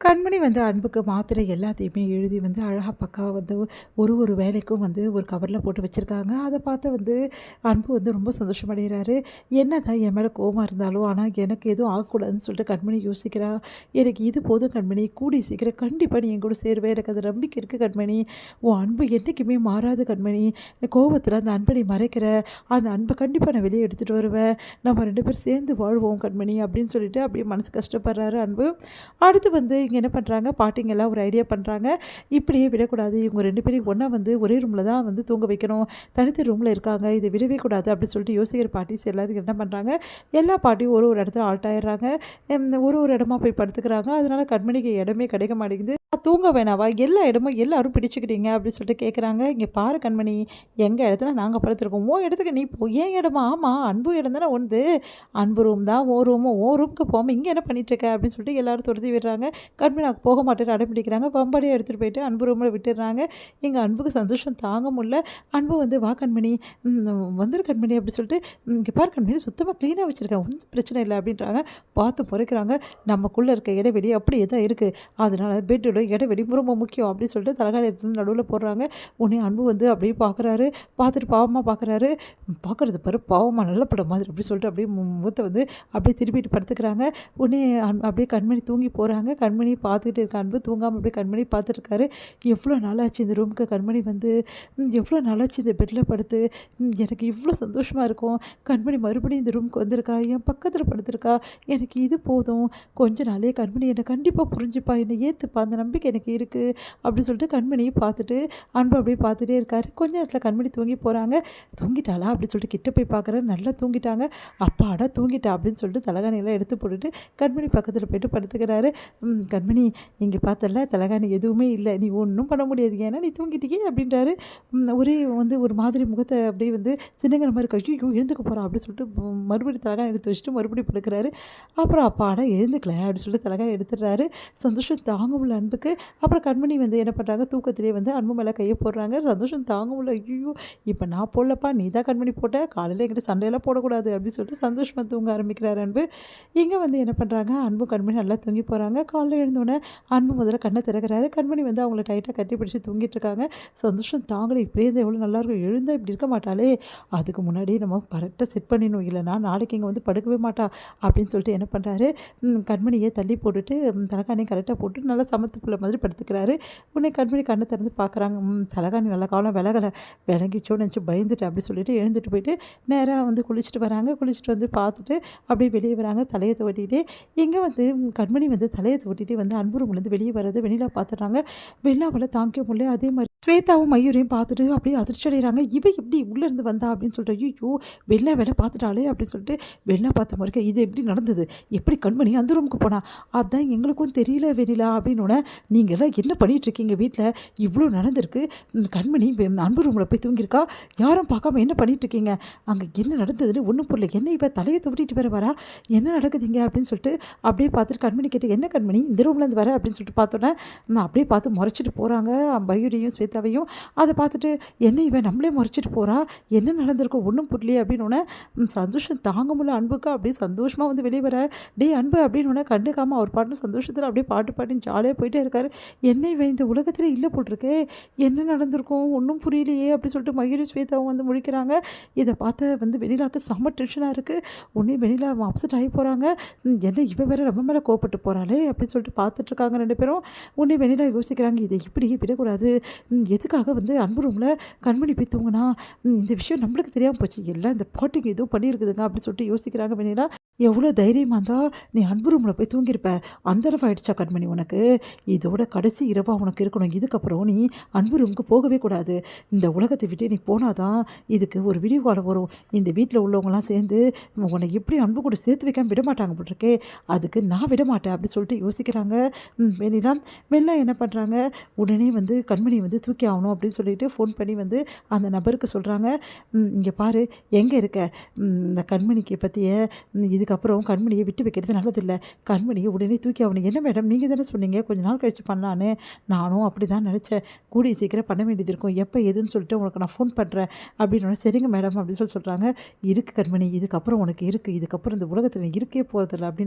கண்மணி வந்து அன்புக்கு மாத்திரை எல்லாத்தையுமே எழுதி வந்து அழகா பக்காவா வந்து ஒரு வேலைக்கும் வந்து ஒரு கவரில் போட்டு வச்சுருக்காங்க. அதை பார்த்து வந்து அன்பு வந்து ரொம்ப சந்தோஷமடைகிறாரு. என்னதான் என் மேலே கோவமா இருந்தாலும் ஆனால் எனக்கு எதுவும் ஆகக்கூடாதுன்னு சொல்லிட்டு கண்மணி யோசிக்கிறா. எனக்கு இது போதும் கண்மணி, கூடி சீக்கிரம் கண்டிப்பாக நீ என் கூட சேருவேன், எனக்கு அது நம்பிக்கை இருக்குது கண்மணி, உன் அன்பு என்றைக்குமே மாறாது கண்மணி, கோவத்தில் அந்த அன்பை நீ மறைக்கிற, அந்த அன்பை கண்டிப்பாக நான் வெளியே எடுத்துகிட்டு வருவேன், நம்ம 2 பேரும் சேர்ந்து வாழ்வோம் கண்மணி அப்படின்னு சொல்லிட்டு அப்படியே மனசு கஷ்டப்படுறாரு அன்பு. அடுத்து வந்து இங்கே என்ன பண்ணுறாங்க, பாட்டிங்கெல்லாம் ஒரு ஐடியா பண்ணுறாங்க. இப்படியே விடக்கூடாது, இவங்க 2 பேரையும் ஒன்றா வந்து ஒரே ரூமில் தான் வந்து தூங்க வைக்கணும், தனித்த ரூமில் இருக்காங்க, இதை விடவே கூடாது அப்படின்னு சொல்லிட்டு யோசிக்கிற பாட்டிஸ் எல்லோரும் என்ன பண்ணுறாங்க, எல்லா பாட்டியும் ஒரு இடத்துல ஆல்ட் ஆயிடுறாங்க. ஒரு இடமா போய் படுத்துக்கிறாங்க. அதனால கண்மணிக்கு இடமே கிடைக்க மாட்டேங்குது. தூங்க வேணாவா, எல்லா இடமும் எல்லாரும் பிடிச்சிக்கிட்டீங்க அப்படின்னு சொல்லிட்டு கேட்குறாங்க. இங்கே பாரு கண்மணி, எங்கள் இடத்துல நாங்கள் படுத்துருக்கோம், உன் இடத்துக்கு நீ போ, ஏன் இடமா, ஆமாம் அன்பு இடம் தானே ஒன்று, அன்பு ரூம் தான் ஓ ரூமும், ஓ ரூமுக்கு போகாமல் இங்கே என்ன பண்ணிகிட்ருக்க அப்படின்னு சொல்லிட்டு எல்லாரும் துரத்தி விடுறாங்க. கண்மணி நான் போக மாட்டேன்னு அடம் பிடிக்கிறாங்க. பம்பாடியை எடுத்துகிட்டு போயிட்டு அன்பு ரூமில் விட்டுடுறாங்க. எங்கள் அன்புக்கு சந்தோஷம் தாங்க முடியல. அன்பு வந்து வா கண்மணி, வந்துரு கண்மணி அப்படி சொல்லிட்டு, இங்கே பாரு கண்மணி சுத்தமாக க்ளீனாக வச்சுருக்கேன், ஒன்றும் பிரச்சனை இல்லை அப்படின்றாங்க. பார்த்து முறைக்கிறாங்க. நமக்குள்ளே இருக்க இடைவெளி அப்படியே தான் இருக்குது, அதனால் பெட்டோட இடைவெளி ரொம்ப முக்கியம் அப்படின்னு சொல்லிட்டு தலகாணி எடுத்து நடுவில் போடுறாங்க. உடனே அன்பு வந்து அப்படியே பார்க்குறாரு. பார்த்துட்டு பாவமாக பார்க்குறாரு. பார்க்குறது பாரு பாவமாக நல்ல படம் மாதிரி அப்படி சொல்லிட்டு அப்படியே முகத்தை வந்து அப்படியே திருப்பிட்டு படுத்துக்கிறாங்க. உடனே அப்படியே கண்மணி தூங்கி போகிறாங்க. கண்மணி பார்த்துக்கிட்டு இருக்க அன்பு தூங்காமல் அப்படியே கண்மணி பார்த்துருக்காரு. எவ்வளோ நாளாச்சு இந்த ரூமுக்கு கண்மணி வந்து, எவ்வளோ நாளாச்சு இந்த பெட்டில் படுத்து, எனக்கு இவ்வளோ சந்தோஷமாக இருக்கும், கண்மணி மறுபடியும் இந்த ரூமுக்கு வந்திருக்கா, என் பக்கத்தில் படுத்திருக்கா, எனக்கு இது போதும், கொஞ்ச நாளே கண்மணி என்னை கண்டிப்பாக புரிஞ்சுப்பா, என்னை ஏற்றுப்பா, அந்த நம்பிக்கை எனக்கு இருக்குது அப்படின்னு சொல்லிட்டு கண்மணியை பார்த்துட்டு அன்பு அப்படியே பார்த்துட்டே இருக்காரு. கொஞ்ச நேரத்தில் கண்மணி தூங்கி போகிறாங்க. தூங்கிட்டாளா அப்படின்னு சொல்லிட்டு கிட்ட போய் பார்க்குறேன், நல்லா தூங்கிட்டாங்க. அப்பாடா தூங்கிட்டா அப்படின்னு சொல்லிட்டு தலகாணியெல்லாம் எடுத்து போட்டுட்டு கண்மணி பக்கத்தில் போய்ட்டு படுத்துக்கிறாரு. கண்மணி இங்கே பார்த்தல தலகாணி எதுவுமே இல்லை, நீ ஒன்றும் பண்ண முடியாது, ஏன்னா நீ தூங்கிட்டீங்க அப்படின்றாரு. ஒரே வந்து ஒரு மாதிரி முகத்தை அப்படியே வந்து சின்னங்கிற மாதிரி ஐயோ எழுந்துக்க போகிறான் அப்படின்னு சொல்லிட்டு மறுபடியும் தலகாணி எடுத்து வச்சுட்டு மறுபடியும் படுக்கிறாரு. அப்புறம் அப்பாடா எழுந்துக்கல அப்படின்னு சொல்லிட்டு தலகாணி எடுத்துடுறாரு. சந்தோஷம் தாங்க முடியல அன்புக்கு. அப்புறம் கண்மணி வந்து என்ன பண்ணுறாங்க, தூக்கத்திலே வந்து அன்பு மேலே கையை போடுறாங்க. சந்தோஷம் தாங்க முடியல. ஐயோ இப்போ நான் போடலப்பா, நீ தான் கண்மணி போட்ட, காலையில் என்கிட்ட சண்டையெல்லாம் போடக்கூடாது அப்படின்னு சொல்லிட்டு சந்தோஷமாக தூங்க ஆரம்பிக்கிறார் அன்பு. இங்கே வந்து என்ன பண்ணுறாங்க, அன்பு கண்மணி நல்லா தூங்கி போகிறாங்க. காலையில் எழுந்தோடனே அன்பு முதல்ல கண்ணை திறக்கிறாரு. கண்மணி வந்து அவங்கள டைட்டாக கட்டி பிடிச்சி தூங்கிட்டு இருக்காங்க. சந்தோஷம் தாங்கலை, இப்படியே இருந்தால் எவ்வளோ நல்லாயிருக்கும், எழுந்தால் இப்படி இருக்க மாட்டாளே, அதுக்கு முன்னாடி நம்ம கரெக்டாக செட் பண்ணிடணும், இல்லைனா நாளைக்கு இங்கே வந்து படுக்கவே மாட்டா அப்படின்னு சொல்லிட்டு என்ன பண்ணுறாரு, கண்மணியை தள்ளி போட்டுட்டு தலகாணியை கரெக்டாக போட்டு நல்லா சமத்து பிள்ளை மாதிரி படுத்துக்கிறாரு. உடனே கண்மணி கண்ணை திறந்து பார்க்குறாங்க. தலகாணி நல்ல காலம் விலகிச்சோன்னு நினச்சி பயந்துட்டு அப்படி சொல்லிட்டு எழுந்துட்டு போயிட்டு நேராக வந்து குளிச்சுட்டு வராங்க. குளிச்சுட்டு வந்து பார்த்துட்டு அப்படியே வெளியே வராங்க தலையை துவட்டிகிட்டே. இங்கே வந்து கண்மணி வந்து தலையை துவட்டிகிட்டே வந்து அன்பு ரூம்லேருந்து வெளியே வர்றது வெண்ணிலா பார்த்துட்றாங்க. வெண்ணிலாவால் தாங்கிக்க முடியல. அதே மாதிரி ஸ்வேதாவும் மயூரையும் பார்த்துட்டு அப்படியே அதிர்ச்சி அடைகிறாங்க. இவ எப்படி உள்ளேருந்து வந்தா அப்படின்னு சொல்லிட்டு, ஐயோ வெள்ளா வேலை பார்த்துட்டாளே அப்படின்னு சொல்லிட்டு வெள்ளா பார்த்த முறைக்க இது எப்படி நடந்தது, எப்படி கண்மணி அந்த ரூமுக்கு போனா, அதுதான் எங்களுக்கும் தெரியல வெண்ணிலா அப்படின்னோடனே, நீங்கள்லாம் என்ன பண்ணிகிட்ருக்கீங்க வீட்டில், இவ்வளோ நடந்திருக்கு, கண்மணி அன்பு ரூமில் போய் தூங்கியிருக்கா, யாரும் பார்க்காம என்ன பண்ணிகிட்ருக்கீங்க, அங்கே என்ன நடந்ததுன்னு ஒன்றும் புரியல, என்ன இவ தலையை துவட்டிட்டு வேற வரா, என்ன நடக்குதுங்க அப்படின்னு சொல்லிட்டு அப்படியே பார்த்துட்டு கண்மணி கேட்டு, என்ன கண்மணி இந்த ரூம்லேருந்து வர அப்படின்னு சொல்லிட்டு பார்த்தோன்னே நான் அப்படியே பார்த்து முறைச்சிட்டு போகிறாங்க மயூரியும் ஸ்வேதாவையும். அதை பார்த்துட்டு என்ன இவன் நம்மளே முறைச்சிட்டு போகிறா, என்ன நடந்திருக்கும் ஒன்றும் புரியலையே அப்படின்னோடனே சந்தோஷம் தாங்க முடியல அன்புக்கு. அப்படியே சந்தோஷமாக வந்து வெளியே வர, டே அன்பு அப்படின்னோடனே கண்டுக்காமல் அவர் பாட்டு சந்தோஷத்தில் அப்படியே பாட்டு பாட்டின்னு ஜாலியாக போயிட்டே இருக்காரு. என்ன இவன் இந்த உலகத்தில் இல்லை போட்டிருக்கே, என்ன நடந்திருக்கும் ஒன்றும் புரியலையே அப்படி சொல்லிட்டு மயூரி ஸ்வேதாவும் வந்து முழிக்கிறாங்க. இதை பார்த்து வந்து வெண்ணிலாவுக்கு செம்ம டென்ஷனாக இருக்குது. உடனே வெண்ணிலா அப்செட் ஆகி போகிறாங்க. என்ன இவ வேற நம்ம மேலே கோவப்பட்டு போகிறாளே அப்படின்னு சொல்லிட்டு பார்த்துட்ருக்காங்க 2 பேரும். உடனே வெண்ணிலா யோசிக்கிறாங்க, இதை இப்படி விடக்கூடாது, எதுக்காக வந்து அன்பு ரூமில் கண்மணி போய் தூங்கினா, இந்த விஷயம் நம்மளுக்கு தெரியாமல் போச்சு, எல்லாம் இந்த பாட்டிக்கு எதுவும் பண்ணியிருக்குதுங்க அப்படின்னு சொல்லிட்டு யோசிக்கிறாங்க வெண்ணிலா. எவ்வளோ தைரியமாக இருந்தால் நீ அன்பு ரூமில் போய் தூங்கியிருப்ப, அந்த அளவு ஆகிடுச்சா கண்மணி உனக்கு, இதோட கடைசி இரவாக உனக்கு இருக்கணும், இதுக்கப்புறம் நீ அன்பு ரூமுக்கு போகவே கூடாது, இந்த உலகத்தை விட்டு நீ போனாதான் இதுக்கு ஒரு விடிவு காலம் வரும், இந்த வீட்டில் உள்ளவங்களாம் சேர்ந்து உன்னை எப்படி அன்பு கூட சேர்த்து வைக்காமல் விட மாட்டாங்க போட்டிருக்கே, அதுக்கு நான் விட மாட்டேன் அப்படி சொல்லிட்டு யோசிக்கிறாங்க வெண்ணிலா. வெள்ளம் என்ன பண்ணுறாங்க, உடனே வந்து கண்மணி வந்து தூக்கி ஆகணும் அப்படின்னு சொல்லிட்டு ஃபோன் பண்ணி வந்து அந்த நபருக்கு சொல்கிறாங்க, இங்கே பாரு எங்கே இருக்க, இந்த கண்மணிக்கு பற்றிய இதுக்கப்புறம் கண்மணியை விட்டு வைக்கிறது நல்லதில்லை, கண்மணியை உடனே தூக்கி ஆகணும். என்ன மேடம் நீங்கள் தானே சொன்னீங்க கொஞ்ச நாள் கழித்து பண்ணலான்னு, நானும் அப்படி தான் நினச்சேன், கூடிய சீக்கிரம் பண்ண வேண்டியது இருக்கும், எப்போ எதுன்னு சொல்லிட்டு உங்களுக்கு நான் ஃபோன் பண்ணுறேன் அப்படின்னு. சரிங்க மேடம் அப்படின்னு சொல்கிறாங்க. இருக்குது கண்மணி, இதுக்கப்புறம் உனக்கு இருக்குது, இதுக்கப்புறம் இந்த உலகத்தில் இருக்கே போகிறதில்ல அப்படின்னு